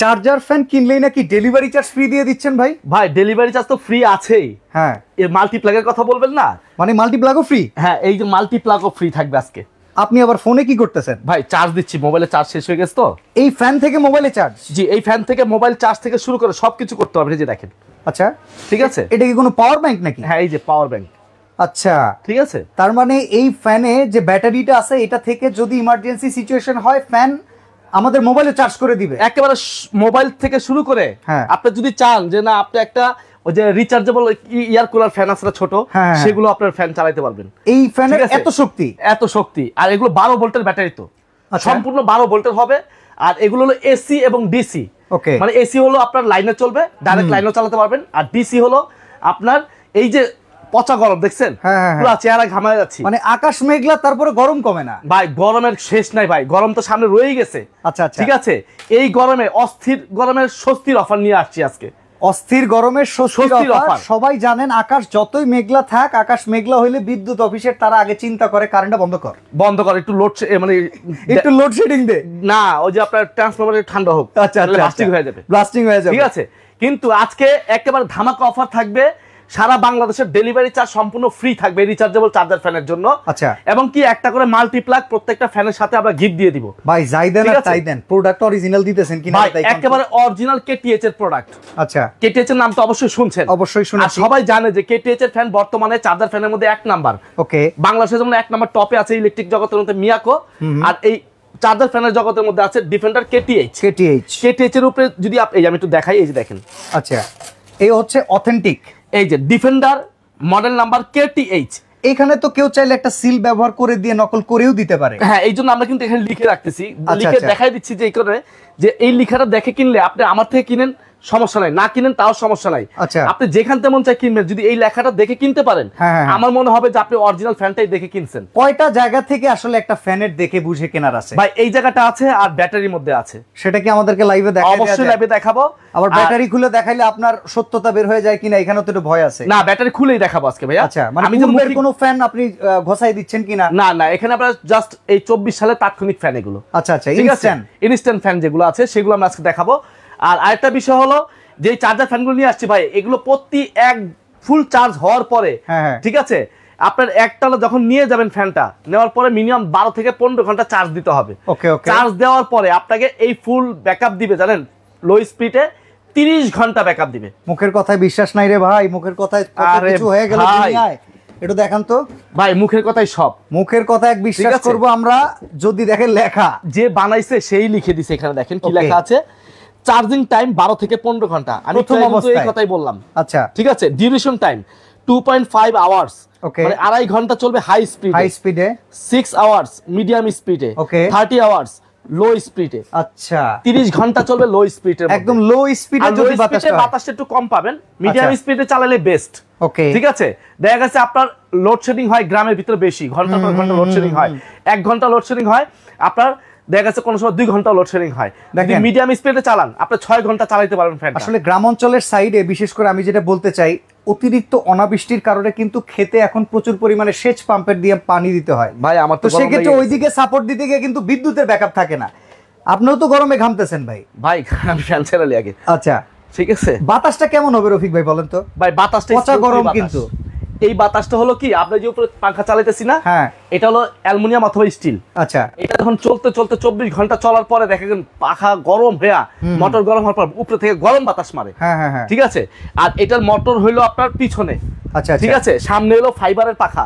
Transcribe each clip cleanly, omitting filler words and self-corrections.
Charger fan কিনলেই নাকি delivery charge free দিয়ে দিচ্ছেন ভাই? ভাই ডেলিভারি চার্জ তো ফ্রি আছেই। হ্যাঁ, এর মাল্টিপ্লাগের কথা বলবেন না? মানে মাল্টিপ্লাগও ফ্রি? হ্যাঁ, এই যে মাল্টিপ্লাগও ফ্রি থাকবে আজকে। আপনি আবার ফোনে কি করতেছেন? ভাই চার্জ দিচ্ছি, মোবাইলে চার্জ শেষ হয়ে গেছে তো। এই ফ্যান থেকে মোবাইলে চার্জ? জি, এই ফ্যান থেকে মোবাইল চার্জ থেকে শুরু করে সবকিছু করতে পারবেন। এই যে দেখেন। আচ্ছা, ঠিক আছে। এটা কি কোনো পাওয়ার ব্যাংক নাকি? হ্যাঁ, এই যে পাওয়ার ব্যাংক। আচ্ছা, ঠিক আছে। তার মানে এই ফ্যানে যে ব্যাটারিটা আছে এটা থেকে যদি ইমার্জেন্সি সিচুয়েশন হয় ফ্যান আমাদের মোবাইলে চার্জ করে দিবে একেবারে মোবাইল থেকে শুরু করে। হ্যাঁ, আপনি যদি চান যে না আপনি একটা ওই যে রিচার্জেবল এয়ার কুলার ফ্যান আছে ছোট, সেগুলো আপনার ফ্যান চালাতে পারবেন। এই ফ্যানের এত শক্তি? এত শক্তি। আর এগুলো 12 ভোল্টের ব্যাটারি তো, সম্পূর্ণ 12 ভোল্টের হবে। আর এগুলো হলো এসি এবং ডিসি। ওকে, মানে এসি হলো আপনার লাইনে চলবে, ডাইরেক্ট লাইনেও চালাতে পারবেন। আর ডিসি হলো আপনার এই যে পচা গরম দেখছেন, পুরো চেহারা ঘামায় যাচ্ছে। মানে আকাশ মেঘলা তারপরে গরম কমে না ভাই, গরমের শেষ নাই ভাই, গরম তো সামনে রয়েই গেছে। আচ্ছা আচ্ছা, ঠিক আছে। এই গরমে অস্থির গরমের স্বস্তির অফার নিয়ে আসছি আজকে। অস্থির গরমের স্বস্তির অফার। সবাই জানেন আকাশ যতই মেঘলা থাক, আকাশ মেঘলা হইলে বিদ্যুৎ অফিসের তারা আগে চিন্তা করে কারেন্টটা বন্ধ কর, একটু লোড মানে একটু লোডশেডিং দে না, ওই যে আপনার ট্রান্সফরমারে ঠান্ডা হোক। আচ্ছা, ব্লাস্টিং হয়ে যাবে, ব্লাস্টিং হয়ে যাবে। ঠিক আছে। কিন্তু আজকে একেবারে ধামাকা অফার থাকবে। সারা বাংলাদেশের ডেলিভারি চার্জ সম্পূর্ণ ফ্রি থাকবে রিচার্জেবল চার্জার ফ্যানের জন্য। আচ্ছা, এবং কি একটা করে মাল্টিপ্লাগ প্রত্যেকটা ফ্যানের সাথে আমরা গিফট দিয়ে দিব। ভাই যাই দেন আর তাই দেন, প্রোডাক্ট অরিজিনাল দিতেছেন কিনা ভাই? একেবারে অরিজিনাল কেটিএইচ এর প্রোডাক্ট। আচ্ছা, কেটিএইচ এর নাম তো অবশ্যই শুনছেন। অবশ্যই শুনেছি। সবাই জানে যে কেটিএইচ এর ফ্যান বর্তমানে চার্জার ফ্যানের মধ্যে 1 নাম্বার। ওকে, বাংলাদেশে যেমন 1 নাম্বার টপে আছে ইলেকট্রিক জগতের মধ্যে মিয়াকো, আর এই চার্জার ফ্যানের জগতের মধ্যে আছে ডিফেন্ডার কেটিএইচ। কেটিএইচ এর উপরে যদি আমি একটু দেখাই, এই যে দেখেন। আচ্ছা, এই হচ্ছে অথেন্টিক, এই যে ডিফেন্ডার মডেল নাম্বার কেটিএইচ। এখানে তো কেউ চাইলে একটা সিল ব্যবহার করে দিয়ে নকল করেও দিতে পারে। হ্যাঁ, এই জন্য আমরা কিন্তু এখানে লিখে রাখতেছি, লিখে দেখাই দিচ্ছি যে এই করে যে এই লেখাটা দেখে কিনলে আপনি আমার থেকে কিনেন সমস্যা নাই, না কিনেন তাও সমস্যা নাই। আচ্ছা, আপনি যেখান তেমন চাই কিনবেন, যদি এই লেখাটা দেখে কিনতে পারেন আমার মনে হবে যে আপনি অরিজিনাল ফ্যানটাই দেখে কিনছেন। কয়টা জায়গা থেকে আসলে একটা ফ্যানের দেখে বুঝে কেনার আছে? ভাই এই জায়গাটা আছে আর ব্যাটারির মধ্যে আছে। সেটা কি আমাদেরকে লাইভে দেখাবো? অবশ্যই লাইভে দেখাবো। আবার ব্যাটারি খুলে দেখাইলে আপনার সত্যতা বের হয়ে যায় কিনা এখানেও তো একটু ভয় আছে। না, ব্যাটারি খুলেই দেখাবো আজকে ভাইয়া। আচ্ছা, মানে আমি যে কোনো ফ্যান আপনি ঘষাই দিচ্ছেন কিনা? না না, এখানে আমরা জাস্ট এই 24 সালের তাৎক্ষণিক ফ্যান এগুলো। আচ্ছা আচ্ছা, ইনস্ট্যান্ট ফ্যান যেগুলো আছে সেগুলো আমরা আজকে দেখাবো। আর আরেকটা বিষয় হলো যে চার্জার ফ্যানগুলো নিয়ে আসছি ভাই, এগুলো প্রতি এক ফুল চার্জ হওয়ার পরে, ঠিক আছে, আপনার একটা যখন নিয়ে যাবেন ফ্যানটা নেওয়ার পরে মিনিমাম 12 থেকে 15 ঘন্টা চার্জ দিতে হবে। চার্জ দেওয়ার পরে আপনাকে এই ফুল ব্যাকআপ দিবে, জানেন, লো স্পিডে 30 ঘন্টা ব্যাকআপ দিবে। মুখের কথায় বিশ্বাস নাই রে ভাই, মুখের কথায় কিছু হয়ে গেল দুনিয়ায়। একটু দেখান তো ভাই, মুখের কথাই সব। মুখের কথা এক বিশ্বাস করব আমরা যদি দেখেন লেখা যে বানাইছে সেই লিখে দিছে। এখানে দেখেন কি লেখা আছে, চার্জিং টাইম 12 থেকে 15 ঘন্টা। আমি তো এই কথাই বললাম। আচ্ছা, ঠিক আছে। ডিউরেশন টাইম 2.5 আওয়ার্স, মানে 2.5 ঘন্টা চলবে হাই স্পিডে, 6 আওয়ার্স মিডিয়াম স্পিডে, 30 আওয়ার্স লো স্পিডে। আচ্ছা, 30 ঘন্টা চলবে লো স্পিডে, একদম লো স্পিডে। যদি বাতাসটা একটু কম পাবেন, মিডিয়াম স্পিডে চালালে বেস্ট। ওকে, ঠিক আছে। দেখা গেছে আপনার লোডশেডিং হয় গ্রামের ভিতরে বেশি, ঘন্টা পর ঘন্টা লোডশেডিং হয়, 1 ঘন্টা লোডশেডিং হয়, আপনার দেখা গেছে কোনো সময় 2 ঘন্টা লোডশেডিং হয়। দেখেন মিডিয়াম স্পিডে চালান আপনি 6 ঘন্টা চালাতে পারবেন ফ্যান। আসলে গ্রাম অঞ্চলের সাইডে বিশেষ করে আমি যেটা বলতে চাই, অতিরিক্ত অনাবৃষ্টির কারণে কিন্তু খেতে এখন প্রচুর পরিমাণে সেচ পাম্পের দিয়ে পানি দিতে হয় ভাই। আমার তো সেক্ষেত্রে ওইদিকে সাপোর্ট দিতে গিয়ে কিন্তু বিদ্যুতের ব্যাকআপ থাকে না। আপনিও তো গরমে ঘামতেছেন ভাই। ভাই আমি ফ্যান চালালি আগে। আচ্ছা, ঠিক আছে। বাতাসটা কেমন হবে রফিক ভাই বলেন তো? ভাই বাতাসটা পচা গরম, কিন্তু এই বাতাসটা হলো কি, আমরা যে উপরে পাখা চালাইতেছি না, এটা হলো অ্যালুমিনিয়াম অথবা স্টিল। আচ্ছা, এটা যখন চলতে 24 ঘন্টা চলার পরে দেখেন পাখা গরম হয়ে, মোটর গরম হওয়ার পর উপরে থেকে গরম বাতাস মারে। ঠিক আছে। আর এটার মোটর হইলো আপনার পিছনে। আচ্ছা, ঠিক আছে। সামনে হলো ফাইবারের পাখা।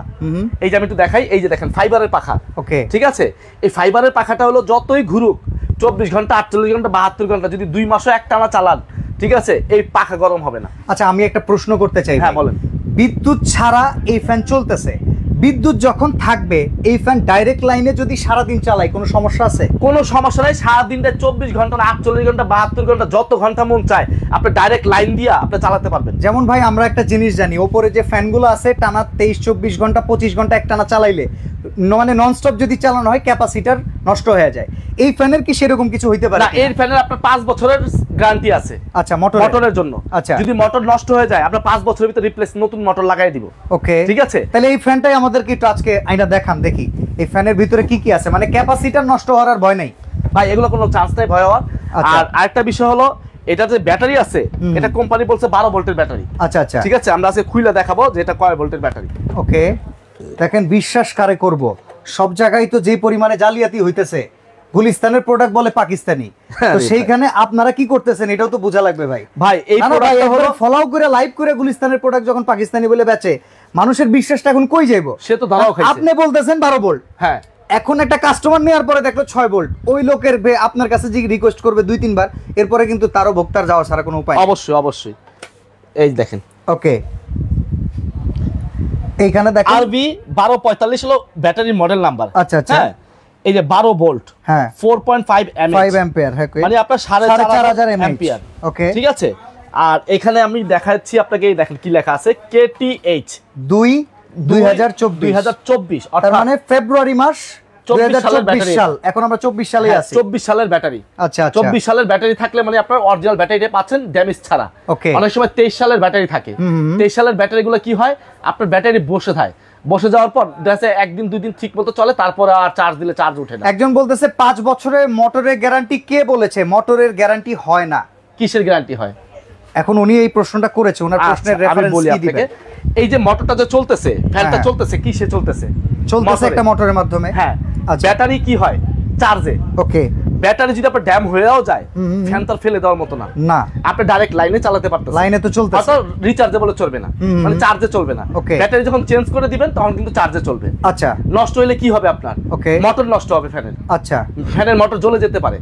এই যে আমি একটু দেখাই, এই যে দেখেন ফাইবারের পাখা। ওকে, ঠিক আছে। এই ফাইবারের পাখাটা হলো যতই ঘুরুক 24 ঘন্টা 48 ঘন্টা 72 ঘন্টা যদি 2 মাসও একটানা চালান, ঠিক আছে, এই পাখা গরম হবে না। আচ্ছা, আমি একটা প্রশ্ন করতে চাই। হ্যাঁ বলেন। বিদ্যুৎ ছাড়া এই ফ্যান চলতেছে, বিদ্যুৎ যখন থাকবে এই ফ্যান ডাইরেক্ট লাইনে যদি সারাদিন চালাই কোনো সমস্যা আছে? কোনো সমস্যা নাই। সারাদিনটা 24 ঘন্টা 48 ঘন্টা 72 ঘন্টা যত ঘন্টা মন চায় আপনি ডাইরেক্ট লাইন দিয়ে আপনি চালাতে পারবেন। যেমন ভাই আমরা একটা জিনিস জানি, ওপরে যে ফ্যানগুলো আছে টানা 23-24 ঘন্টা 25 ঘন্টা একটানা চালাইলে, মানে ননস্টপ যদি চালানো হয় ক্যাপাসিটার নষ্ট হয়ে যায়। এই ফ্যানের কি সেরকম কিছু হইতে পারে? না, এই ফ্যানের আপনার 5 বছরের গ্যারান্টি আছে। আচ্ছা, মোটরের জন্য। আচ্ছা, যদি মোটর নষ্ট হয়ে যায় আমরা 5 বছরের ভিতরে রিপ্লেস নতুন মোটর লাগাই দিব। ওকে, ঠিক আছে। তাহলে এই ফ্যানটাই আমাদেরকে একটু আজকে আইনা দেখান, দেখি এই ফ্যানের ভিতরে কি কি আছে, মানে ক্যাপাসিটার নষ্ট হওয়ার আর ভয় নাই ভাই। এগুলো কোনো চান্স নাই ভয় হওয়ার। আর আরেকটা বিষয় হলো এটা যে ব্যাটারি আছে এটা কোম্পানি বলছে 12 ভোল্টের ব্যাটারি। আচ্ছা আচ্ছা, ঠিক আছে, আমরা আজকে খুলে দেখাবো যে এটা কয় ভোল্টের ব্যাটারি। ওকে, দেখেন বিশ্বাস কারে করব, সব জায়গায় তো যে পরিমাণে জালিয়াতি হইতেছে, গুলিস্তানের প্রোডাক্ট বলে পাকিস্তানি, তো সেইখানে আপনারা কি করতেছেন এটাও তো বোঝা লাগবে ভাই। ভাই এই প্রোডাক্টটা হলো ফলো করে লাইভ করে গুলিস্তানের প্রোডাক্ট যখন পাকিস্তানি বলে বেচে, মানুষের বিশ্বাসটা এখন কই যাইবো? সে তো ধরাও খাইছে। আপনি বলতেছেন 12 ভোল্ট, হ্যাঁ, এখন একটা কাস্টমার নেওয়ার পরে দেখলো 6 ভোল্ট, ওই লোকের আপনার কাছে যে রিকোয়েস্ট করবে 2-3 বার, এরপরে কিন্তু তারও ভোক্তার যাওয়ার ছাড়া কোনো উপায়। অবশ্যই অবশ্যই, এই দেখেন। ওকে, এইখানে দেখেন আরবি 1245 হলো ব্যাটারি মডেল নাম্বার। আচ্ছা আচ্ছা, এই যে 12 ভোল্ট, হ্যাঁ 4.5 অ্যাম্পিয়ার, হ্যাঁ মানে আপনার 4500 অ্যাম্পিয়ার। ওকে, ঠিক আছে। আর এখানে আমি দেখাচ্ছি আপনাকে, এই দেখেন কি লেখা আছে, KTH 2024, তার মানে ফেব্রুয়ারি মাস 2024 সাল, এখন আমরা 24 সালে আছি। 24 সালের ব্যাটারি। আচ্ছা আচ্ছা, 24 সালের ব্যাটারি থাকলে মানে আপনার অরিজিনাল ব্যাটারিটা পাচ্ছেন ড্যামেজ ছাড়া। ওকে, অনেক সময় 23 সালের ব্যাটারি থাকে, 23 সালের ব্যাটারিগুলো কি হয়, আপনার ব্যাটারি বসে যাওয়ার পর দেখা যায় 1 দিন 2 দিন ঠিক মতো চলে, তারপর আর চার্জ দিলে চার্জ ওঠে না। একজন বলতেছে 5 বছরের মোটরের গ্যারান্টি, কে বলেছে মোটরের গ্যারান্টি হয় না? কিসের গ্যারান্টি হয়? এখন উনি এই প্রশ্নটা করেছে, ওনার প্রশ্নের রেফারেন্স কি দিবেন? এই যে মোটরটা যে চলতেছে, ফ্যানটা চলতেছে, কিসে চলতেছে? চলতেছে একটা মোটরের মাধ্যমে। হ্যাঁ, ব্যাটারি কি হয়, চার্জে। ওকে, ব্যাটারি যদি আপনার ড্যাম হয়েও যায়, ফ্যান তো ফেলে দেওয়ার মতো না, না আপনি ডাইরেক্ট লাইনে চালাতে পারতেছেন, লাইনে তো চলতেছে, অর্থাৎ রিচার্জেবল চলবে না, মানে চার্জে চলবে না। ব্যাটারি যখন চেঞ্জ করে দিবেন তখন কিন্তু চার্জে চলবে। আচ্ছা, নষ্ট হলে কি হবে আপনার? ওকে, মোটর নষ্ট হবে ফ্যানের। আচ্ছা, ফ্যানের মোটর জ্বলে যেতে পারে,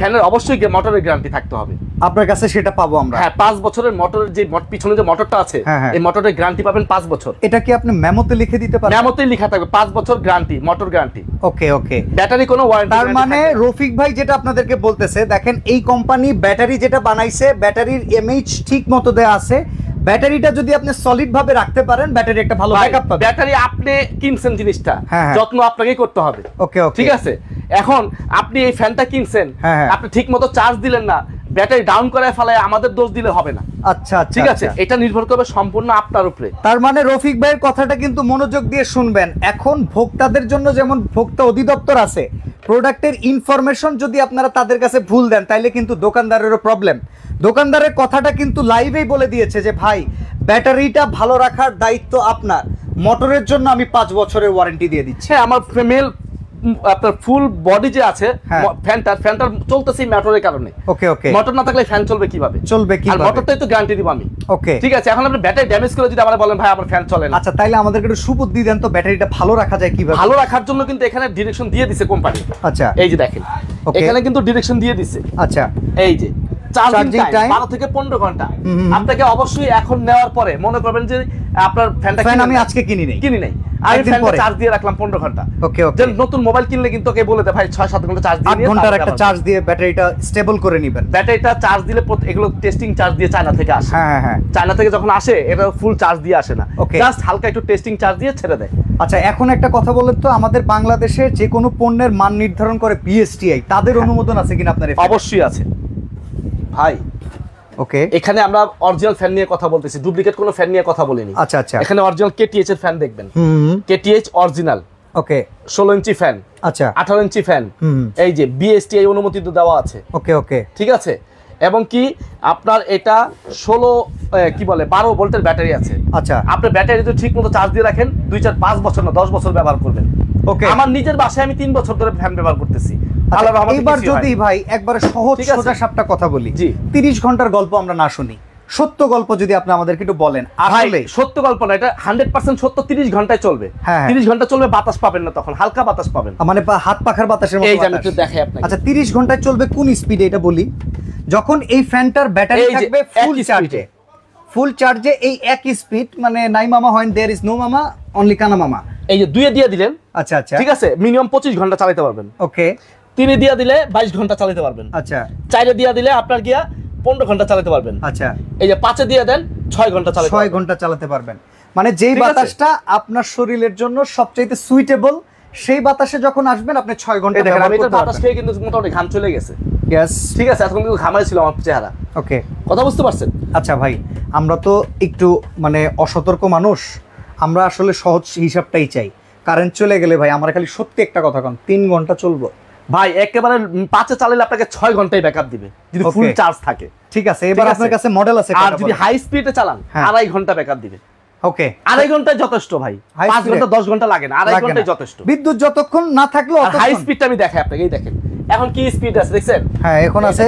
ফ্যানের অবশ্যই মোটরের গ্যারান্টি থাকতে হবে। আপনার কাছে সেটা পাবো আমরা? হ্যাঁ, 5 বছরের মোটরের যে পিছনে যে মোটরটা আছে, এই মোটরের গ্যারান্টি পাবেন 5 বছর। এটা কি আপনি মেমোতে লিখে দিতে পারেন? মেমোতেই লেখা থাকবে 5 বছর গ্যারান্টি, মোটর গ্যারান্টি। ওকে ওকে, ব্যাটারি কোনো ওয়ারেন্টি। তার মানে রফিক ভাই যেটা আপনাদেরকে বলতেছে, দেখেন এই কোম্পানি ব্যাটারি যেটা বানাইছে, ব্যাটারির এমএইচ ঠিক মতো দেয়া আছে, ব্যাটারিটা যদি আপনি সলিড ভাবে রাখতে পারেন, ব্যাটারি একটা ভালো ব্যাকআপ পাবে। ব্যাটারি আপনি কিনছেন জিনিসটা, যত্ন আপনাকেই করতে হবে। ওকে ওকে, ঠিক আছে। এখন আপনি এই ফ্যানটা কিনছেন, আপনি ঠিকমতো চার্জ দিলেন না, ব্যাটারি ডাউন করে ফেলায় আমাদের দোষ দিলে হবে না। আচ্ছা আচ্ছা, ঠিক আছে, এটা নির্ভর করবে সম্পূর্ণ আপনার উপরে। তার মানে রফিক ভাইয়ের কথাটা কিন্তু মনোযোগ দিয়ে শুনবেন। এখন ভোক্তাদের জন্য যেমন ভোক্তা অধিদপ্তর আছে, প্রোডাক্টের ইনফরমেশন যদি আপনারা তাদের কাছে ভুল দেন, তাইলে কিন্তু দোকানদারেরও প্রবলেম। দোকানদারের কথাটা কিন্তু লাইভেই বলে দিয়েছে যে ভাই ব্যাটারিটা ভালো রাখার দায়িত্ব আপনার, মোটরের জন্য আমি 5 বছরের ওয়ারেন্টি দিয়ে দিচ্ছি। আমার ফিমেল আপনার ফুল বডি যে আছে, ফ্যানটার চলতেছে মোটরের কারণে। ওকে ওকে, মোটর না থাকলে ফ্যান চলবে কিভাবে? চলবে কিভাবে? আর মোটরটাই তো গ্যারান্টি দিব আমি। ওকে, ঠিক আছে। এখন আপনি ব্যাটারি ড্যামেজ করে যদি আমরা বলেন ভাই আমার ফ্যান চলে না, আচ্ছা তাইলে আমাদেরকে একটু সুবুদ্ধি দেন তো, ব্যাটারিটা ভালো রাখা যায় কিভাবে? ভালো রাখার জন্য কিন্তু এখানে ডিরেকশন দিয়ে দিছে কোম্পানি। আচ্ছা, এই যে দেখেন এখানে কিন্তু ডিরেকশন দিয়ে দিছে। আচ্ছা, এই যে চার্জিং টাইম 12 থেকে 15 ঘন্টা। আপনাকে অবশ্যই এখন নেওয়ার পরে মনে করবেন যে আপনার ফ্যানটা আমি আজকে কিনি নাই, আমি ফ্যানটা চার্জ দিয়ে রাখলাম 15 ঘন্টা। ওকে ওকে, যে নতুন মোবাইল কিনলে কিন্তু ওকে বলে দেয় ভাই 6-7 ঘন্টা চার্জ দিয়ে 8 ঘন্টার একটা চার্জ দিয়ে ব্যাটারিটা স্টেবল করে নেবেন। ব্যাটারিটা চার্জ দিলে এগুলো টেস্টিং চার্জ দিয়ে চায়না থেকে আসে। হ্যাঁ হ্যাঁ, চায়না থেকে যখন আসে এটা ফুল চার্জ দিয়ে আসে না, জাস্ট হালকা একটু টেস্টিং চার্জ দিয়ে ছেড়ে দেয়। আচ্ছা, এখন একটা কথা বলেন তো, আমাদের বাংলাদেশে যে কোনো পণ্যের মান নির্ধারণ করে বিএসটিআই, তাদের অনুমোদন আছে কিনা আপনার? অবশ্যই আছে ভাই। ওকে, এখানে আমরা অরিজিনাল ফ্যান নিয়ে কথা বলতেছি, ডুপ্লিকেট কোনো ফ্যান নিয়ে কথা বলিনি। আচ্ছা আচ্ছা, এখানে অরিজিনাল KTH এর ফ্যান দেখবেন। KTH original. Okay, 16 inch fan, আচ্ছা 18 ইঞ্চি ফ্যান, এই যে বিএসটিআই অনুমোদিত দেওয়া আছে। ওকে ওকে, ঠিক আছে। এবং কি আপনার এটা 12 ভোল্টের ব্যাটারি আছে। আচ্ছা, আপনি ব্যাটারি যদি ঠিকমতো চার্জ দিয়ে রাখেন 2-4-5 বছর না 10 বছর ব্যবহার করবেন। ওকে, আমার নিজের বাসায় আমি 3 বছর ধরে ফ্যান ব্যবহার করতেছি। এবার যদি ভাই একবারে সহজ সোজা সাপটা কথা বলি, 30 ঘন্টার গল্প আমরা না শুনি, সত্য গল্প যদি আপনি আমাদেরকে একটু বলেন। আসলে সত্য গল্প না, এটা 100% সত্য। 30 ঘন্টায় চলবে, 30 ঘন্টা চলবে, বাতাস পাবেন না তখন, হালকা বাতাস পাবেন, মানে হাত পাখার বাতাসের মতো। এই যে আমি একটু দেখাই আপনাকে। আচ্ছা, 30 ঘন্টায় চলবে কোন স্পিডে এটা বলি? যখন এই ফ্যানটার ব্যাটারি থাকবে ফুল চার্জে, এই এক স্পিড, মানে নাই মামা হয়, দেয়ার ইজ নো মামা, অনলি কানা মামা। এই যে 2 দিয়ে দিলেন, আচ্ছা আচ্ছা, ঠিক আছে, মিনিমাম 25 ঘন্টা চালাতে পারবেন। ওকে, 3 দিয়ে দিলে 22 ঘন্টা চালাতে পারবেন। আচ্ছা, 4 দিয়ে দিলে আপনার গিয়া 15 ঘন্টা চালাতে পারবেন। আচ্ছা, এই যে 5 দিয়ে দেন 6 ঘন্টা চালাতে 6 ঘন্টা চালাতে পারবেন। মানে যেই বাতাসটা আপনার শরীরের জন্য সবচেয়ে সুইটেবল, সেই বাতাসে যখন আসবেন আপনি 6 ঘন্টা ব্যবহার করতে পারবেন। বাতাস খেয়ে কিন্তু মোটামুটি ঘাম চলে গেছে। यस, ঠিক আছে, এখন কিন্তু ঘামাই ছিল আমার চেহারা। ওকে, কথা বুঝতে পারছেন? আচ্ছা ভাই, আমরা তো একটু মানে অসতর্ক মানুষ, আমরা আসলে সহজ হিসাবটাই চাই। কারেন্ট চলে গেলে ভাই আমরা খালি সত্যি একটা কথা কন, 3 ঘন্টা চলবো, ভাই একেবারে 5-এ চালালে আপনাকে 6 ঘন্টায় ব্যাকআপ দিবে যদি ফুল চার্জ থাকে। ঠিক আছে, এবার আপনার কাছে মডেল আছে, আর যদি হাই স্পিডে চালান 2.5 ঘন্টা ব্যাকআপ দিবে। ওকে, 2.5 ঘন্টায় যথেষ্ট ভাই, 5 ঘন্টা 10 ঘন্টা লাগে না, 2.5 ঘন্টায় যথেষ্ট। বিদ্যুৎ যতক্ষণ না থাকলো হাই স্পিডটা আমি দেখাই আপনাকে, এই দেখেন এখন কি স্পিড আছে দেখছেন? হ্যাঁ এখন আছে,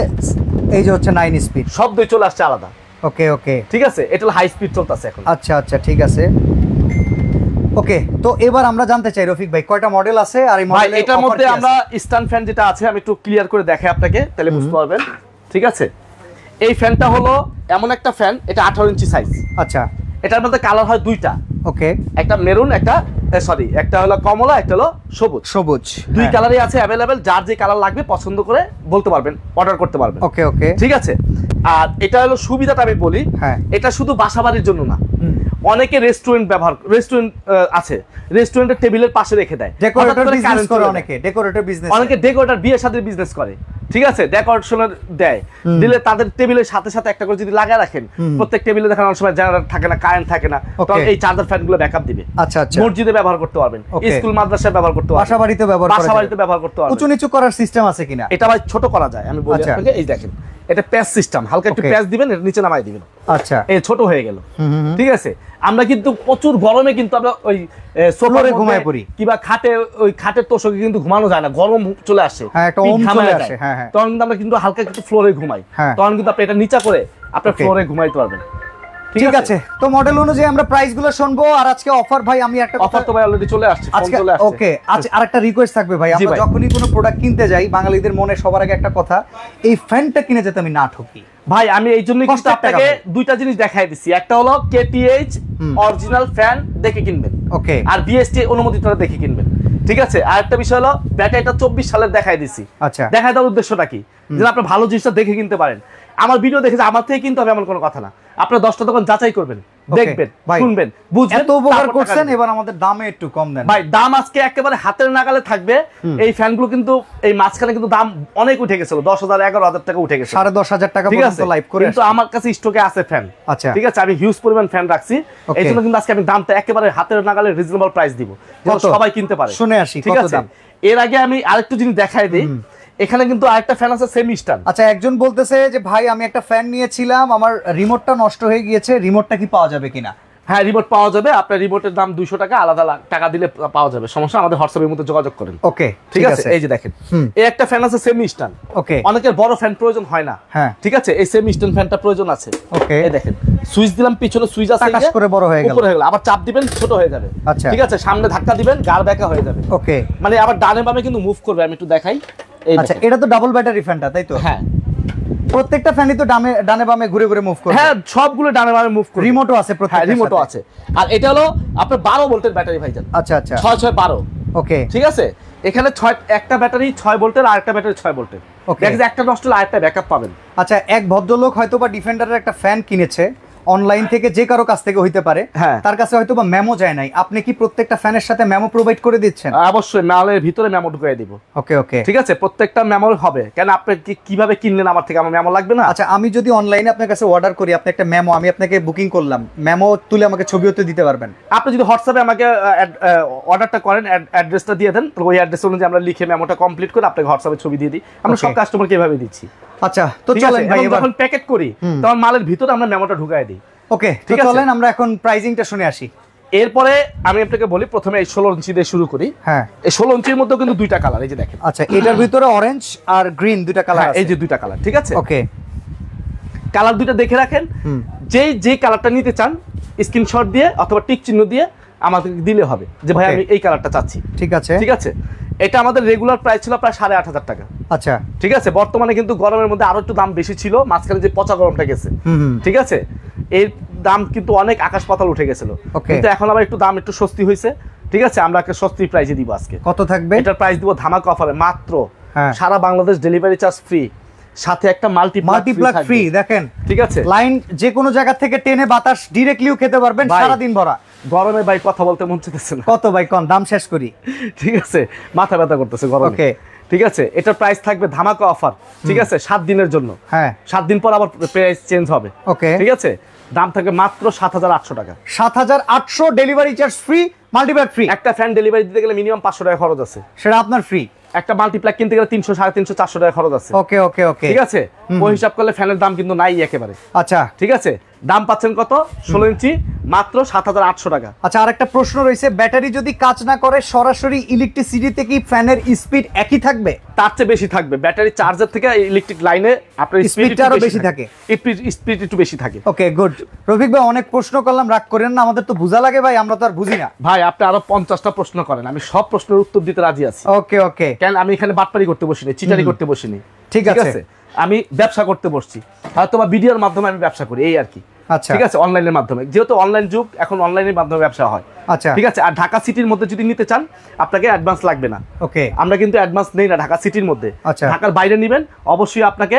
এই যে হচ্ছে 9 স্পিড, শব্দই চলে আসছে আলাদা। ওকে ওকে ঠিক আছে, এটা হলো হাই স্পিড চলতেছে এখন। আচ্ছা আচ্ছা ঠিক আছে। ওকে, তো এবার আমরা জানতে চাই রফিক ভাই কয়টা মডেল আছে, আর এই মডেলের এটার মধ্যে আমরা স্ট্যান্ড ফ্যান যেটা আছে আমি একটু ক্লিয়ার করে দেখাই আপনাকে, তাহলে বুঝতে পারবেন। ঠিক আছে, এই ফ্যানটা হলো এমন একটা ফ্যান, এটা 18 ইঞ্চি সাইজ। আচ্ছা, এটার মধ্যে কালার হয় দুইটা। ওকে, একটা মেরুন, একটা সরি একটা হলো কমলা, একটা হলো সবুজ। সবুজ দুই কালারই আছে অ্যাভেলেবেল, যার যে কালার লাগবে পছন্দ করে বলতে পারবেন, অর্ডার করতে পারবেন। ওকে ওকে ঠিক আছে, আর এটা হলো সুবিধাটা আমি বলি, এটা শুধু বাসাবাড়ির জন্য না, অনেকে রেস্টুরেন্ট আছে, রেস্টুরেন্টের টেবিলের পাশে রেখে দেয়, ডেকোরেটর বিজনেস করে, অনেকে ডেকোরেটর বিয়ের সাথে বিজনেস করে। ঠিক আছে, ডেকোরেশনের দেয়, দিলে তাদের টেবিলের সাথে সাথে একটা করে যদি লাগায় রাখেন, প্রত্যেক টেবিলে দেখেন অনেক সময় জেনারেটর থাকে না, কারেন্ট থাকে না, তখন এই চার্জার ফ্যানগুলো ব্যাকআপ দিবে। আচ্ছা আচ্ছা, মসজিদে ব্যবহার করতে পারবেন, স্কুল মাদ্রাসায় ব্যবহার করতে পারবেন, বাসাবাড়িতে ব্যবহার করতে পারবেন। উঁচু নিচু করার সিস্টেম আছে কিনা? এটা ভাই ছোট করা যায়, আমি বলি আপনাকে। এই দেখেন, এটা প্যাচ সিস্টেম, হালকা একটু প্যাচ দিবেন, এটা নিচে নামাই দিবেন। আচ্ছা, এই ছোট হয়ে গেল। ঠিক আছে, আমরা কিন্তু প্রচুর গরমে কিন্তু আমরা ওই সোফারে ঘুমায় পড়ি, কিংবা খাটে, ওই খাটের তোষকে কিন্তু ঘুমানো যায় না, গরম চলে আসে, তখন কিন্তু আমরা কিন্তু হালকা একটু ফ্লোরে ঘুমাই, তখন কিন্তু আপনি এটা নিচা করে আপনার ফ্লোরে ঘুমাইতে পারবেন। ঠিক আছে, তো মডেল অনুযায়ী আমরা প্রাইস গুলো শুনবো। আর আজকে অফার ভাই, আমি একটা অফার তো ভাই অলরেডি চলে আসছে, আজকে ওকে। আচ্ছা, আরেকটা রিকোয়েস্ট থাকবে ভাই, আমরা যখনই কোনো প্রোডাক্ট কিনতে যাই, বাঙালিদের মনে সবার আগে একটা কথা, এই ফ্যানটা কিনে যেতে আমি না ঠকি ভাই। আমি এই জন্যই কিন্তু আপনাকে দুইটা জিনিস দেখাই দিছি, একটা হলো কেটিএইচ অরিজিনাল ফ্যান দেখে কিনবেন, ওকে, আর বিএসটি অনুমোদিতটা দেখে কিনবেন। ঠিক আছে, আর একটা বিষয় হলো ব্যাটারিটা 24 সালের দেখাই দিছি। আচ্ছা, দেখাই দেওয়ার উদ্দেশ্যটা কি, যেন আপনি ভালো জিনিসটা দেখে কিনতে পারেন। আমার ভিডিও দেখে যে আমার থেকে কিনতে হবে এমন কোনো কথা না, আপনারা 10টা দোকান যাচাই করবেন, দেখবেন, শুনবেন, বুঝবেন। এত উপকার করছেন, এবার আমাদের দামে একটু কম দেন ভাই। দাম আজকে একেবারে হাতের নাগালে থাকবে। এই ফ্যানগুলো কিন্তু এই মাঝখানে কিন্তু দাম অনেক উঠে গেছিল, 10,000 11,000 টাকা উঠে গেছে, 10,500 টাকা পর্যন্ত লাইভ করে, কিন্তু আমার কাছে স্টকে আছে ফ্যান। আচ্ছা, ঠিক আছে, আমি হিউজ পরিমাণ ফ্যান রাখছি, এই জন্য কিন্তু আজকে আমি দামটা একেবারে হাতের নাগালে রিজনেবল প্রাইস দিব, যাতে সবাই কিনতে পারে। শুনে আসি ঠিক আছে, এর আগে আমি আরেকটু জিনিস দেখাই দিই। এখানে কিন্তু আরেকটা ফ্যান আছে সেমি স্ট্যান্ড। আচ্ছা, একজন বলতেছে যে ভাই আমি একটা ফ্যান নিয়েছিলাম, আমার রিমোটটা নষ্ট হয়ে গিয়েছে, রিমোটটা কি পাওয়া যাবে কিনা? হ্যাঁ, রিমোট পাওয়া যাবে, আপনার রিমোটের দাম 200 টাকা, আলাদা টাকা দিলে পাওয়া যাবে, সমস্যা, আমাদের হোয়াটসঅ্যাপের মধ্যে যোগাযোগ করেন। ওকে, ঠিক আছে। এই যে দেখেন, এই একটা ফ্যান আছে সেমি স্ট্যান্ড। ওকে, অনেকের বড় ফ্যান প্রয়োজন হয় না, হ্যাঁ, ঠিক আছে, এই সেমি স্ট্যান্ড ফ্যানটা প্রয়োজন আছে। ওকে, এই দেখেন, সুইচ দিলাম, পিছনে সুইচ আছে, আকাশ করে বড় হয়ে গেল, উপরে হয়ে গেল, আবার চাপ দিবেন ছোট হয়ে যাবে। আচ্ছা, ঠিক আছে, সামনে ধাক্কা দিবেন, গাড় ব্যাকা হয়ে যাবে। ওকে, মানে আবার ডানে বামে কিন্তু মুভ করবে, আমি একটু দেখাই। আচ্ছা, এটা তো ডাবল ব্যাটারি ফ্যানটা, তাই তো? হ্যাঁ, প্রত্যেকটা ফ্যানই তো ডানে বামে ঘুরে ঘুরে মুভ করে। হ্যাঁ, সবগুলো ডানে বামে মুভ করে, রিমোটও আছে, প্রত্যেকটা রিমোটও আছে। আর এটা হলো আপনার 12 ভোল্টের ব্যাটারি ভাইজান। আচ্ছা আচ্ছা, 6 6 12। ওকে, ঠিক আছে, এখানে একটা ব্যাটারি 6 ভোল্টের, আর একটা ব্যাটারি 6 ভোল্টের। দেখেন, একটা নষ্ট হলে আরেকটা ব্যাকআপ পাবেন। আচ্ছা, এক ভদ্রলোক হয়তো বা ডিফেন্ডারের একটা ফ্যান কিনেছে অনলাইন থেকে, যে কারো কাছ থেকে হইতে পারে, তার কাছে হয়তো বা মেমো যায় নাই, আপনি কি প্রত্যেকটা ফ্যানের সাথে মেমো প্রোভাইড করে দিচ্ছেন? অবশ্যই, মেমোর ভিতরে মেমো ঢুকিয়ে দিব। ওকে ওকে, ঠিক আছে, প্রত্যেকটা মেমো হবে। কেন, আপনি কিভাবে কিনলেন আমার থেকে, আমার মেমো লাগবে না? আচ্ছা, আমি যদি অনলাইনে আপনার কাছে অর্ডার করি, আপনি একটা মেমো, আমি আপনাকে বুকিং করলাম, মেমো তুলে আমাকে ছবিও তো দিতে পারবেন? আপনি যদি হোয়াটসঅ্যাপে আমাকে অর্ডারটা করেন, অ্যাড্রেসটা দিয়ে দেন, ওই অ্যাড্রেস অনুযায়ী আমরা লিখে মেমোটা কমপ্লিট করে আপনাকে হোয়াটসঅ্যাপে ছবি দিয়ে দিই। আমরা সব কাস্টমারকে এভাবে দিচ্ছি। আচ্ছা, তো চলেন ভাই, যখন প্যাকেট করি তখন মালের ভিতরে আমরা মেমোটা ঢুকাই দিই। ওকে, ঠিক আছে, চলেন আমরা এখন প্রাইসিংটা শুনে আসি। এরপরে আমি আপনাকে বলি, প্রথমে এই 16 ইঞ্চি দিয়ে শুরু করি। হ্যাঁ, এই 16 ইঞ্চির মধ্যে কিন্তু দুইটা কালার, এই যে দেখেন। আচ্ছা, এটার ভিতরে অরেঞ্জ আর গ্রিন দুইটা কালার আছে, এই যে দুইটা কালার। ঠিক আছে, ওকে, কালার দুইটা দেখে রাখেন, যে কালারটা নিতে চান স্ক্রিনশট দিয়ে অথবা টিক চিহ্ন দিয়ে আমাদের দিলে হবে, যে ভাই আমি এই কালারটা চাচ্ছি। ঠিক আছে, ঠিক আছে। এটা আমাদের রেগুলার প্রাইস ছিল প্রায় 8,500 টাকা। আচ্ছা, ঠিক আছে, বর্তমানে কিন্তু গরমের মধ্যে আরো একটু দাম বেশি ছিল, মাঝখানে যে পচা গরমটা গেছে, ঠিক আছে, এর দাম কিন্তু অনেক আকাশ পাতাল উঠে গেছিল, কিন্তু এখন আবার একটু দাম একটু স্বস্তি হয়েছে। ঠিক আছে, আমরা একটা সস্তি প্রাইসে দিব আজকে। কত থাকবে? এটার প্রাইস দিব ধামাকা অফারে, মাত্র সারা বাংলাদেশ ডেলিভারি চার্জ ফ্রি, সাথে একটা মাল্টিপ্লাগ ফ্রি। দেখেন, ঠিক আছে, লাইন যে কোনো জায়গা থেকে টেনে বাতাস ডিরেক্টলিও খেতে পারবেন, সারা দিন ভরা। গরমে ভাই কথা বলতে মন চাইতেছে না। কত ভাই, কোন দাম শেষ করি? ঠিক আছে, মাথা ব্যথা করতেছে গরমে। ওকে, ঠিক আছে, এটার প্রাইস থাকবে ধামাকা অফার। ঠিক আছে, 7 দিনের জন্য। হ্যাঁ, 7 দিন পর আবার প্রাইস চেঞ্জ হবে। ওকে, ঠিক আছে, দাম থাকবে মাত্র 7,800 টাকা। 7,800, delivery charge free, multiplug free. একটা ফ্যান ডেলিভারি দিতে গেলে মিনিমাম 500 টাকা খরচ আছে, সেটা আপনার ফ্রি। একটা মাল্টিপ্লাগ কিনতে গেলে 300 350 400 টাকা খরচ আছে। ওকে ওকে ওকে, ঠিক আছে, ওই হিসাব করলে ফ্যানের দাম কিন্তু নাই একেবারে। আচ্ছা ঠিক আছে, দাম পাচ্ছেন কত 16 ইঞ্চি মাত্র 7800 টাকা। আচ্ছা, আরেকটা প্রশ্ন রয়েছে, ব্যাটারি যদি কাজ না করে সরাসরি ইলেকট্রিসিটিতে কি ফ্যানের স্পিড একই থাকবে? তার চেয়ে বেশি থাকবে, ব্যাটারি চার্জার থেকে ইলেকট্রিক লাইনে আপনার স্পিডটা আরো বেশি থাকে, স্পিড একটু বেশি থাকে। Okay good. রফিক ভাই অনেক প্রশ্ন করলাম, রাগ করেন না, আমাদের তো বোঝা লাগে ভাই, আমরা তো আর বুঝি না। ভাই আপনি আরো 50টা প্রশ্ন করেন, আমি সব প্রশ্নের উত্তর দিতে রাজি আছি। ওকে ওকে, কেন আমি এখানে বাটপারি করতে বসিনি, চিটারি করতে বসিনি। ঠিক আছে, আমি ব্যবসা করতে বসছি, হয়তো বা ভিডিওর মাধ্যমে আমি ব্যবসা করি, এই আর কি। আচ্ছা ঠিক আছে, অনলাইনের মাধ্যমে, যেহেতু অনলাইন যুগ, এখন অনলাইনের মাধ্যমে ব্যবসা হয়। আচ্ছা ঠিক আছে, আর ঢাকা সিটির মধ্যে যদি নিতে চান আপনাকে অ্যাডভান্স লাগবে না। ওকে, আমরা কিন্তু অ্যাডভান্স নেই না ঢাকা সিটির মধ্যে। আচ্ছা, ঢাকার বাইরে নেবেন অবশ্যই আপনাকে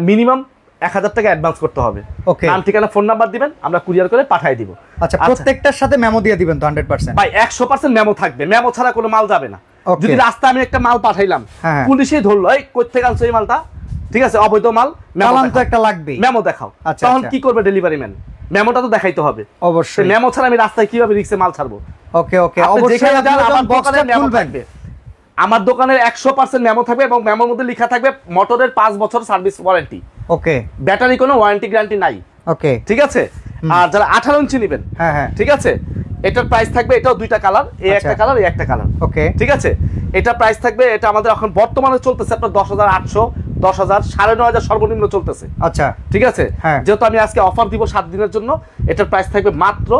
মিনিমাম 1000 টাকা অ্যাডভান্স করতে হবে। ওকে, নাম ঠিকানা ফোন নাম্বার দিবেন, আমরা কুরিয়ার করে পাঠিয়ে দিব। আচ্ছা, প্রত্যেকটার সাথে মেমো দিয়ে দিবেন তো 100%? ভাই 100% মেমো থাকবে, মেমো ছাড়া কোনো মাল যাবে না। যদি রাস্তায় আমি একটা মাল পাঠাইলাম, পুলিশে ধরলো এই কই থেকে আনছো এই মালটা, ঠিক আছে, অবৈধ মাল, চালান তো একটা লাগবে, মেমো দেখাও। তখন কি করবে ডেলিভারি ম্যান? মেমোটা তো দেখাইতে হবে অবশ্যই। মেমো ছাড়া আমি রাস্তায় কিভাবে রিক্সে মাল ছাড়বো? ওকে ওকে, অবশ্যই আমার বক্সটা মেমো থাকবে, আমার দোকানের 100% মেমো থাকবে এবং মেমোর মধ্যে লেখা থাকবে মোটরের 5 বছর সার্ভিস ওয়ারেন্টি। ওকে, ব্যাটারি কোনো ওয়ারেন্টি গ্যারান্টি নাই। ওকে, ঠিক আছে, আর যারা 18 ইঞ্চি নেবেন, হ্যাঁ হ্যাঁ, ঠিক আছে, এটার প্রাইস থাকবে, এটাও দুইটা কালার, এই একটা কালার, এই একটা কালার। ওকে, ঠিক আছে, এটা প্রাইস থাকবে, এটা আমাদের এখন বর্তমানে চলতেছে আপনার 10800, 10000, 9500 সর্বনিম্ন চলতেছে। আচ্ছা ঠিক আছে, যেহেতু আমি আজকে অফার দিব 7 দিনের জন্য, এটার প্রাইস থাকবে মাত্র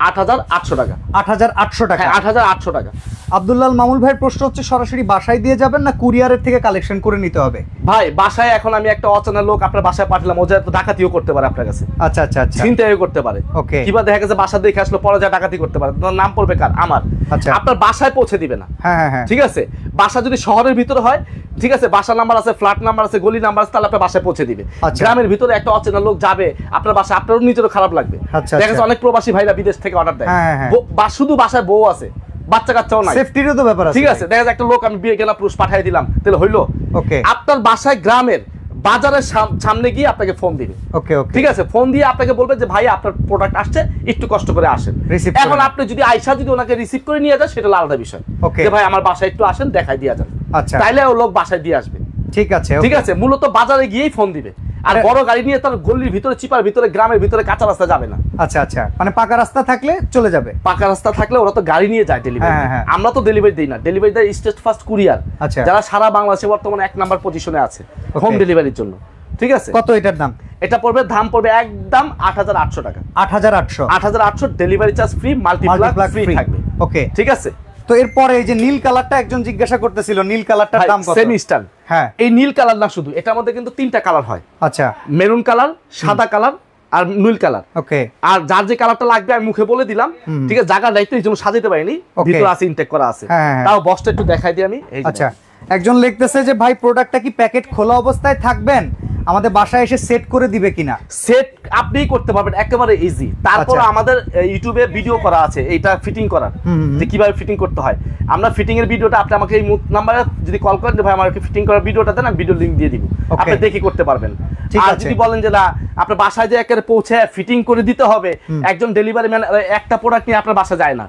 8800 টাকা। 8800 টাকা? 8800 টাকা। আব্দুল্লাহ মামুল ভাইয়ের প্রশ্ন হচ্ছে, সরাসরি বাসায় দিয়ে যাবেন না কুরিয়ারের থেকে কালেকশন করে নিতে হবে? ভাই বাসায় এখন আমি একটা অচেনা লোক আপনার বাসায় পাঠালাম, ও যা ডাকাতিও করতে পারে আপনার কাছে। আচ্ছা আচ্ছা আচ্ছা, চিন্তাও করতে পারে। ওকে, কিবা দেখা গেছে বাসা দেখে আসলো, পরে যা ডাকাতি করতে পারে, তোমার নাম পড়বে কার? আমার। আচ্ছা, আপনার বাসায় পৌঁছে দিবে না। হ্যাঁ হ্যাঁ, ঠিক আছে, বাসা যদি শহরের ভিতরে হয়, ঠিক আছে, বাসা নাম্বার আছে, ফ্ল্যাট নাম্বার আছে, গলি নাম্বার আছে, তাহলে আপনার বাসায় পৌঁছে দিবে। গ্রামের ভিতরে একটা অচেনা লোক যাবে আপনার বাসায়, আপনারও নিজেরও খারাপ লাগবে। দেখা যাচ্ছে অনেক প্রবাসী ভাইরা বিদেশ থেকে অর্ডার দেয়, বা শুধু বাসায় বউ আছে, বাচ্চা কাচ্চাও নাই, সেফটিরও তো ব্যাপার আছে। ঠিক আছে, দেখা যায় একটা লোক আমি বিয়ে গেলা পুরুষ পাঠিয়ে দিলাম, তাহলে হইলো? ওকে, আপনার বাসায় গ্রামের বাজারের সামনে গিয়ে আপনাকে ফোন দিবে। ওকে ওকে, ঠিক আছে, ফোন দিয়ে আপনাকে বলবে যে ভাই আপনার প্রোডাক্ট আসছে, একটু কষ্ট করে আসেন। এখন আপনি যদি আয়সা যদি ওনাকে রিসিভ করে নিয়ে যান, সেটা আলাদা বিষয়, যে ভাই আমার বাসায় একটু আসেন, দেখাই দিয়ে যান। আচ্ছা, তাইলে ও লোক বাসায় দিয়ে আসবে। ঠিক আছে, ঠিক আছে, মূলত বাজারে গিয়েই ফোন দিবে, আর বড় গাড়ি নিয়ে তার গলির ভিতরে, চিপার ভিতরে, গ্রামের ভিতরে কাঁচা রাস্তা যাবে না। আচ্ছা আচ্ছা, মানে পাকা রাস্তা থাকলে চলে যাবে? পাকা রাস্তা থাকলে ওরা তো গাড়ি নিয়ে যায় ডেলিভারি, আমরা তো ডেলিভারি দিই না, ডেলিভারি দেয় স্টেট ফার্স্ট কুরিয়ার, যারা সারা বাংলাদেশে বর্তমানে 1 নাম্বার পজিশনে আছে হোম ডেলিভারির জন্য। ঠিক আছে, কত এটার দাম? এটা পড়বে, দাম পড়বে একদম 8800 টাকা। 8800 delivery charge free, multiplug free থাকবে। ওকে, ঠিক আছে। তো এরপরে এই যে নীল কালারটা একজন জিজ্ঞাসা করতেছিল, নীল কালারটার দাম কত? Semi star. হ্যাঁ, এই নীল কালার না শুধু, এটার মধ্যে কিন্তু 3টা কালার হয়। আচ্ছা, মেরুন কালার, সাদা কালার আর নীল কালার। ওকে, আর যার যে কালারটা লাগবে আমি মুখে বলে দিলাম। ঠিক আছে, জায়গার দায়িত্ব এই জন্য সাজাতে পারিনি, ভিতরে আছে ইনটেক করা আছে, তাও বক্সটা একটু দেখাই দিই আমি। আচ্ছা, একজন লিখতেছে যে ভাই প্রোডাক্টটা কি প্যাকেট খোলা অবস্থায় থাকবেন, আমাদের বাসায় এসে সেট করে দিবে কিনা? সেট আপনিই করতে পারবেন, একেবারে ইজি। তারপর আমাদের ইউটিউবে ভিডিও করা আছে এইটা ফিটিং করার, যে কিভাবে ফিটিং করতে হয়। আমরা ফিটিং এর ভিডিওটা, আপনি আমাকে এই নাম্বারে যদি কল করেন যে ভাই আমাকে ফিটিং করার ভিডিওটা দেন, আমি ভিডিও লিংক দিয়ে দিব, আপনি দেখে করতে পারবেন। আর যদি বলেন যে না আপনার বাসায় যে একেবারে পৌঁছে ফিটিং করে দিতে হবে, একজন ডেলিভারি ম্যান একটা প্রোডাক্ট নিয়ে আপনার বাসায় যায় না,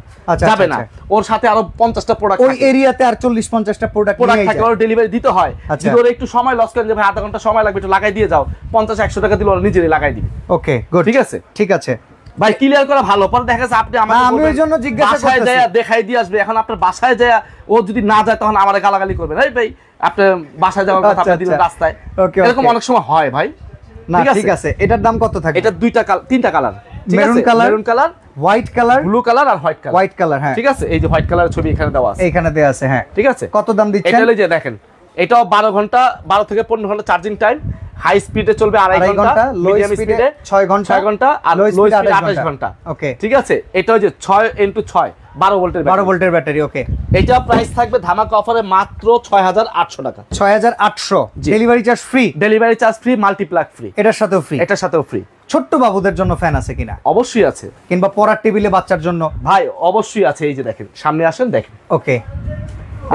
যাবে না, ওর সাথে আরো 50টা প্রোডাক্ট, ওই এরিয়াতে আর 40-50টা প্রোডাক্ট থাকে, ওর ডেলিভারি দিতে হয়। যদি ওর একটু সময় লস করেন যে ভাই আধা ঘন্টা সময় লাগবে, একটু লাগাই দিয়ে যাও, 50-100 টাকা দিলে ওরা নিজেরই লাগাই দিবে। ওকে গুড, ঠিক আছে, ঠিক আছে ভাই, ক্লিয়ার করা ভালো। পরে দেখা যাচ্ছে আপনি আমাকে, আমি ওই জন্য জিজ্ঞাসা করতেছি, বাসায় যায় দেখাই দিয়ে আসবে। এখন আপনার বাসায় যায় ও যদি না যায়, তখন আমারে গালাগালি করবে, এই ভাই আপনি বাসায় যাওয়ার কথা আপনি দিলেন রাস্তায়, এরকম অনেক সময় হয় ভাই। না ঠিক আছে, এটার দাম কত থাকে? এটা 3টা colour, maroon colour, white colour, blue colour আর হোয়াইট কালার। হ্যাঁ, ঠিক আছে, এই যে হোয়াইট কালারের ছবি এখানে দেওয়া আছে, এখানে দেওয়া আছে। হ্যাঁ, ঠিক আছে। কত দাম দিচ্ছেন? এটা এই যে দেখেন, এটাও 12 ঘন্টা, 12 থেকে 15 ঘন্টা চার্জিং টাইম, হাই স্পিডে চলবে 2.5 ঘন্টা, লো স্পিডে 6 ঘন্টা আর লো স্পিডে 28 ঘন্টা। ওকে, ঠিক আছে। এটা হচ্ছে 6x6 12 ভোল্টের ব্যাটারি। ওকে, এটা প্রাইস থাকবে ধামাকা অফারে মাত্র 6800 টাকা। 6800, delivery charge free, delivery charge free, multiplug free, এটার সাথেও ফ্রি, এটার সাথেও ফ্রি। ছোট্ট বাবুদের জন্য ফ্যান আছে কিনা? অবশ্যই আছে, কিংবা পড়ার টেবিলে বাচ্চার জন্য? ভাই অবশ্যই আছে, এই যে দেখেন, সামনে আসেন দেখেন। ওকে,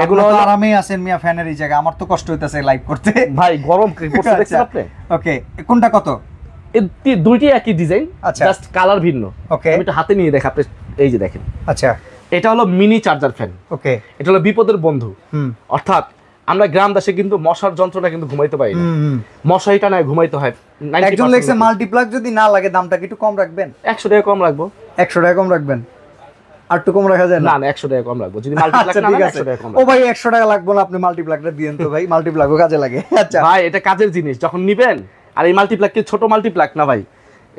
এগুলো আরামেই আছেন মিয়া ফ্যানের এই জায়গা, আমার তো কষ্ট হইতাছে লাইভ করতে ভাই, গরম পড়ছে দেখছেন আপনি। ওকে, কোনটা কত? এই দুইটি একই ডিজাইন, জাস্ট কালার ভিন্ন। ওকে, আমি একটু হাতে নিয়ে দেখ আপনি, এই যে দেখেন। আচ্ছা, এটা হলো মিনি চার্জার ফ্যান। ওকে, এটা হলো বিপদের বন্ধু, অর্থাৎ আমরা গ্রাম দেশে কিন্তু মশার যন্ত্রণা কিন্তু ঘুমাইতে পারি না, মশারিটা নয় ঘুমাইতে হয়। একজন লেখছে মাল্টিপ্লাগ যদি না লাগে দামটা কি একটু কম রাখবেন? 100 টাকা কম রাখবো। 100 টাকা কম রাখবেন? আর একটু কম রাখা যায় না? না 100 টাকা কম রাখবো যদি মাল্টিপ্লাগ না লাগে 100 টাকা কম। ও ভাই 100 টাকা লাগবে না, আপনি মাল্টিপ্লাগটা দিয়েন তো ভাই, মাল্টিপ্লাগও কাজে লাগে। আচ্ছা ভাই এটা কাজের জিনিস যখন নিবেন। আর এই মাল্টিপ্লাগ কি ছোট মাল্টিপ্লাগ না ভাই,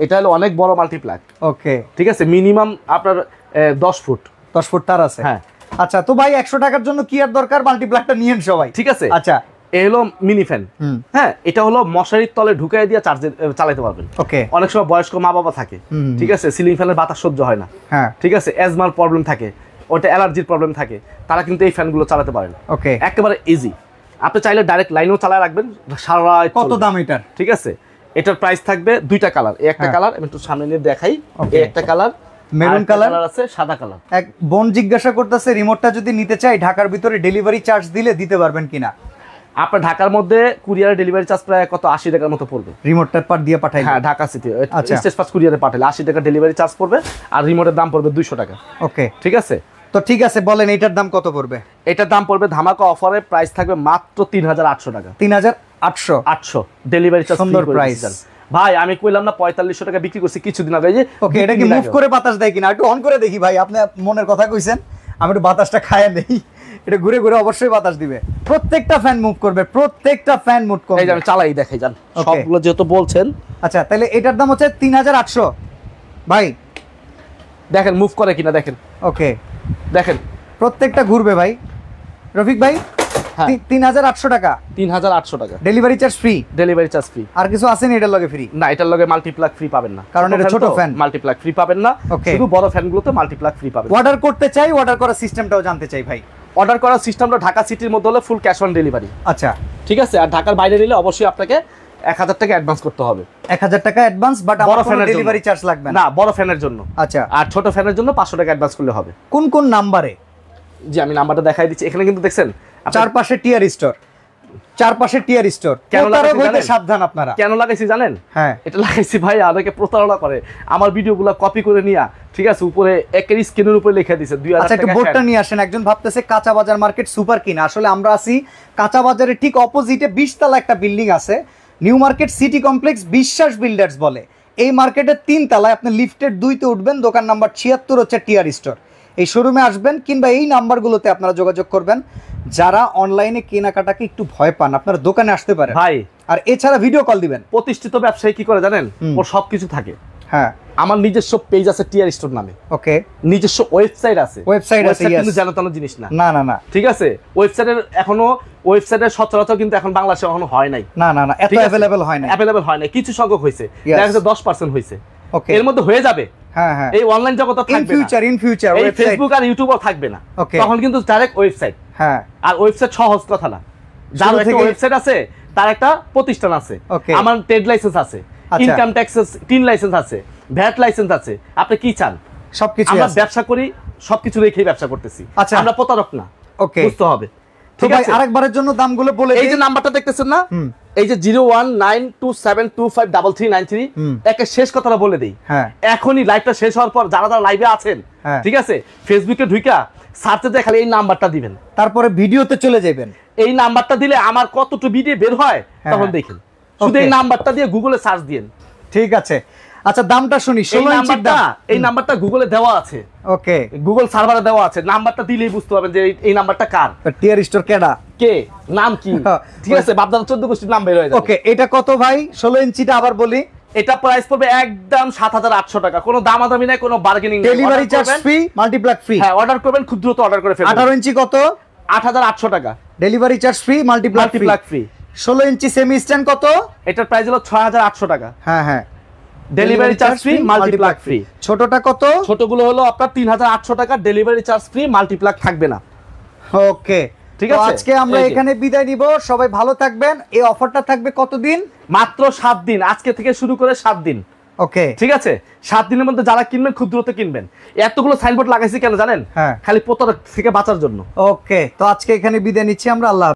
এটা হলো অনেক বড় মাল্টিপ্লাগ। ওকে ঠিক আছে, মিনিমাম আপনার 10 ফুট তার আছে। হ্যাঁ আচ্ছা, তো ভাই 100 টাকার জন্য কি আর দরকার, মাল্টিপ্লাগটা নিয়েন সবাই, ঠিক আছে? আচ্ছা এই হলো মিনি ফ্যান। হ্যাঁ এটা হলো মশারির তলে ঢুকাই দিয়ে চার্জে চালাতে পারবেন। ওকে অনেক সময় বয়স্ক মা বাবা থাকে, ঠিক আছে, সিলিং ফ্যানের বাতাস সহ্য হয় না, হ্যাঁ ঠিক আছে, অ্যাজমার প্রবলেম থাকে, ওটা অ্যালার্জির প্রবলেম থাকে, তারা কিন্তু এই ফ্যানগুলো চালাতে পারেন। ওকে একেবারে ইজি, আপনি চাইলে ডাইরেক্ট লাইনেও চালায় রাখবেন সারা রাত। কত দাম এটার? ঠিক আছে, এটার প্রাইস থাকবে দুইটা কালার, এই একটা কালার আমি একটু সামনে নিয়ে দেখাই, এই একটা কালার মেরুন কালার আছে, সাদা কালার। এক বোন জিজ্ঞাসা করতেছে রিমোটটা যদি নিতে চাই ঢাকার ভিতরে ডেলিভারি চার্জ দিলে দিতে পারবেন কিনা? আপনার ঢাকার মধ্যে কুরিয়ারে ডেলিভারি চার্জ প্রায় কত 80 টাকার মতো পড়বে। রিমোটটা পার দিয়ে পাঠাই? হ্যাঁ ঢাকা সিটি স্টেজ ফাস্ট কুরিয়ারে পাঠালে 80 টাকা ডেলিভারি চার্জ পড়বে, আর রিমোটের দাম পড়বে 200 টাকা। ওকে ঠিক আছে, তো ঠিক আছে বলেন এটার দাম কত পড়বে? এটার দাম পড়বে ধামাকা অফারে প্রাইস থাকবে মাত্র 3800 টাকা। 3800 ডেলিভারি চার্জ। সুন্দর প্রাইস ভাই, আমি কইলাম না 4500 টাকা বিক্রি করছি কিছুদিন আগে। ওকে এটা কি মুভ করে বাতাস দেয় কিনা একটু অন করে দেখি ভাই, আপনি মনের কথা কইছেন, আমি একটু বাতাসটা খায় নেই। এটা ঘুরে ঘুরে অবশ্যই বাতাস দিবে, প্রত্যেকটা ফ্যান মুভ করবে, প্রত্যেকটা ফ্যান মুভ করবে। এই যে আমি চালাই দেখাই জান সবগুলো যেহেতু বলছেন। আচ্ছা তাহলে এটার দাম হচ্ছে 3800 ভাই, দেখেন মুভ করে কিনা দেখেন। ওকে দেখেন প্রত্যেকটা ঘুরবে ভাই। রফিক ভাই 3800 টাকা, 3800 টাকা delivery charge free. Delivery charge free. আর কিছু আছে না এটার লগে ফ্রি? না এটার লগে মাল্টিপ্লাগ ফ্রি পাবেন না, কারণ এটা ছোট ফ্যান, মাল্টিপ্লাগ ফ্রি পাবেন না। শুধু বড় ফ্যানগুলোতে মাল্টিপ্লাগ ফ্রি পাবেন। অর্ডার করতে চাই, অর্ডার করার সিস্টেমটাও জানতে চাই ভাই। অর্ডার করার সিস্টেমটা ঢাকা সিটির মধ্যে হলে ফুল ক্যাশ অন ডেলিভারি। আচ্ছা ঠিক আছে, আর ঢাকার বাইরে নিলে অবশ্যই আপনাকে 1000 টাকা অ্যাডভান্স করতে হবে। 1000 টাকা অ্যাডভান্স, বাট বড় ফ্যানের ডেলিভারি চার্জ লাগবে না, বড় ফ্যানের জন্য। আচ্ছা আর ছোট ফ্যানের জন্য 500 টাকা অ্যাডভান্স করলে হবে। কোন কোন নাম্বারে? জি আমি নাম্বারটা দেখাই দিচ্ছি, এখানে কিন্তু দেখছেন চারপাশে টিয়ার স্টোর, চারপাশে টিয়ার স্টোর। কেন লাগাইছি সাবধান আপনারা, কেন লাগাইছি জানেন? হ্যাঁ এটা লাগাইছি ভাই, অনেকে প্রতারণা করে আমার ভিডিওগুলো কপি করে নিয়া, ঠিক আছে, উপরে একের স্ক্রিনের উপরে লিখে দিয়েছে 2000 টাকা। আচ্ছা একটু বোর্ডটা নিয়ে আসেন। একজন ভাবতেছে কাঁচা বাজার মার্কেট সুপার কিনা, আসলে আমরা আছি কাঁচা বাজারের ঠিক অপোজিটে 20 তলা একটা বিল্ডিং আছে, নিউ মার্কেট সিটি কমপ্লেক্স, বিশ্বাস বিল্ডার্স বলে। এই মার্কেটের 3 তলায় আপনি লিফটের 2তে উঠবেন, দোকান নাম্বার 76 হচ্ছে টিয়ার স্টোর। এই শোরুমে আসবেন কিংবা এই নাম্বারগুলোতে আপনারা যোগাযোগ করবেন। যারা অনলাইনে কেনাকাটাকে একটু ভয় পান আপনারা দোকানে আসতে পারেন ভাই, আর এছাড়া ভিডিও কল দিবেন। প্রতিষ্ঠিত ব্যবসায়ী কি করে জানেন, ওর সবকিছু থাকে। হ্যাঁ আমার নিজস্ব পেজ আছে টিয়ার স্টোর নামে। ওকে নিজস্ব ওয়েবসাইট আছে, কিন্তু জানো তানো জিনিস না। না না না ঠিক আছে, ওয়েবসাইটের এখনো ওয়েবসাইটের সচরাচর কিন্তু এখন বাংলাদেশে এখনো হয় নাই। না না না এত अवेलेबल হয় না, अवेलेबल হয় না, কিছু সংখ্যক হইছে, দেখা যাচ্ছে 10% হইছে। ওকে এর মধ্যে হয়ে যাবে। হ্যাঁ হ্যাঁ এই অনলাইন জগতে থাকবে না, ইন ফিউচার এই ফেসবুক আর ইউটিউবও থাকবে না, তখন কিন্তু ডাইরেক্ট ওয়েবসাইট। হ্যাঁ আর ওয়েবসাইট সহজ কথা না, যার একটা ওয়েবসাইট আছে তার একটা প্রতিষ্ঠান আছে, আমার ট্রেড লাইসেন্স আছে, ইনকাম ট্যাক্স টিন লাইসেন্স আছে, ভ্যাট লাইসেন্স আছে, আপনি কি চান সবকিছু আমরা ব্যবসা করি, সবকিছু রেখেই ব্যবসা করতেছি। আচ্ছা আমরা প্রতারক না, ওকে বুঝতে হবে। ঠিক আছে আরেকবারের জন্য দামগুলো বলে এই যে নাম্বারটা দেখতেছেন না, এই যে 019272533393 একে শেষ কথাটা বলে দেই। এখনই লাইভটা শেষ হওয়ার পর যারা যারা লাইভে আছেন, ঠিক আছে, ফেসবুকে ঢুইকা সার্চে দিয়ে খালি এই নাম্বারটা দিবেন, তারপরে ভিডিওতে চলে যাবেন। এই নাম্বারটা দিলে আমার কতটুকু ভিডিও বের হয় তখন দেখেন, শুধু এই নাম্বারটা দিয়ে গুগলে সার্চ দিন। ঠিক আছে আচ্ছা দামটা শুনি। 16 ইঞ্চির দাম, এই নাম্বারটা গুগলে দেওয়া আছে। ওকে গুগল সার্ভারে দেওয়া আছে, নাম্বারটা দিলেই বুঝতে পারবেন যে এই নাম্বারটা কার। টিয়ার স্টোর কেডা, কে, নাম কি, ঠিক আছে, বাপদাদা 14 গোষ্ঠীর নাম বের হয়ে যাবে। ওকে এটা কত ভাই 16 ইঞ্চিটা আবার বলি? এটা প্রাইস পড়বে একদম 7800 টাকা, কোনো দামাদামি নাই, কোনো বার্গেনিং নাই। Delivery charge free, multiplug free. হ্যাঁ অর্ডার করবেন, খুব দ্রুত অর্ডার করে ফেলবেন। 18 ইঞ্চি কত? 8800 টাকা, delivery charge free, multiplug free. 16 ইঞ্চি সেমি স্ট্যান্ড কত? এটার প্রাইস হলো 6800 টাকা। হ্যাঁ হ্যাঁ delivery charge free, multiplug free. ছোটটা কত? ছোটগুলো হলো আপনার 3800 টাকা, ডেলিভারি চার্জ ফ্রি, মাল্টিপ্লাগ থাকবে না। ওকে ঠিক আছে আজকে আমরা এখানে বিদায় নিব, সবাই ভালো থাকবেন। এই অফারটা থাকবে কতদিন? মাত্র 7 দিন, আজকে থেকে শুরু করে 7 দিন। ওকে ঠিক আছে 7 দিনের মধ্যে যারা কিনবেন খুব দ্রুত কিনবেন। এতগুলো সাইনবোর্ড লাগাইছি কেন জানেন? খালি প্রতারক থেকে বাঁচার জন্য। ওকে তো আজকে এখানে বিদায় নিচ্ছি আমরা, আল্লাহ।